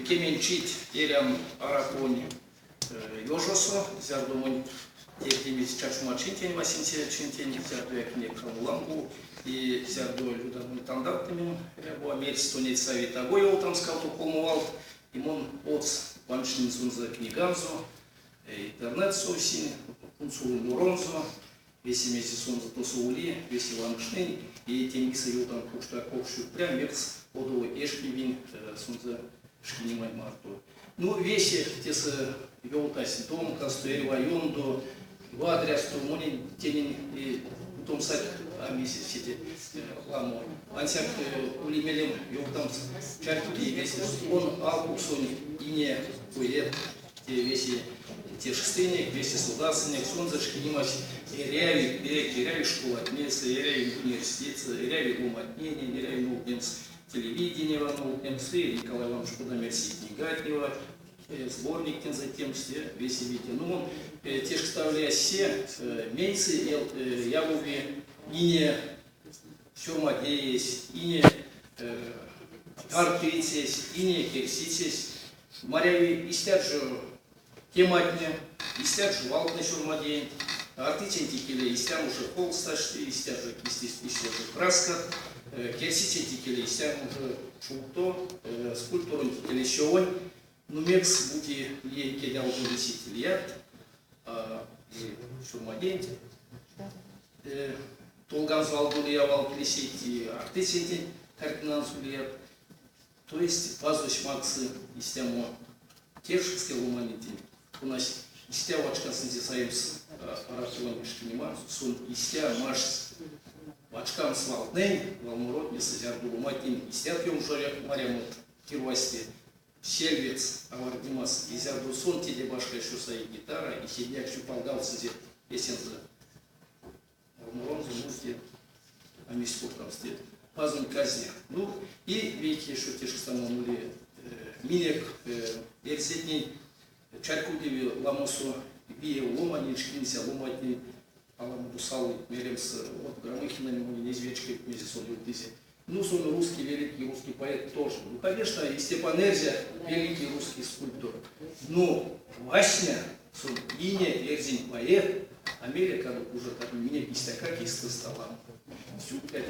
кеменчит терям аракони ёжосо, зярдумын тертимис чачума чинтень васинте чинтень, зярду якне крамуламгу, и зярду людамын тандартымен, рябу америс тонет совета гойол там скалту колмувалт, имон оц ваншнин сунза книганзо, интернет сосин, кунсулын уронзо, веси месяц сунза тосуули, веси ваншнин, и темиса юлтан кушта кокшу прям мерц, подо эшкивин сунза шкинимай марту. Ну, веси тesa yoltasi tom, kastoeri vajondo, vaadriastu monin tenin tomsak amisi siti lamo. Ansak ulimelem yoltams чартуки веси он алкуксони ине поет те веси те шестыник, веси солдатсыник, сонза шкинимаш реали школа, отнес, реали университет, реали уматнение, реали наукнемс телевидение, наукнемс, Николай Иванович Кудамерсит Негатнева, сборник затем все весь видите. Ну, те ж вставляя все мейцы, явуби, ине сюрмадеясь, ине арпейцесь, ине керсицесь, моряви истяджу тематне, истяджу валкне сюрмадеян, артичентикеле истям уже холсташты, истяджу краска, керсицентикеле истям уже шулто, скульптурантикеле щевонь. Ну, мекс бути ей кедял выносить лет, шурмадент, толган звал гулиявал плесить, артисити кардинал лет. То есть базовый максы из тему тешские луманити. У нас из тем вачка синтезаемс арахивание шкинима, сун из тем маш вачкам свалтней, валмурот не созерду луматин, из тем пьем жарек марямут кирвасти. Сельвец, авардимас, изярду сон тебе башка еще стоит гитара, и сидяк щупалгался здесь песенза. Армурон замусти, а миську там стоит. Пазун казня. Ну, и видите, что те же становили минек, эрсетний, чаркудеви, ламосу, бие ломани, шкинся, ломатни, аламбусалы, меремс, вот Громыхиным, неизвечкой, вместе с Олюбтизи. Ну, сон русский, великий русский поэт тоже. Ну, конечно, и Степан Эрзя, великий русский скульптор. Но Васня, сон ине, Эрзин поэт, Америка уже как меня истака кисты стола. Всю 5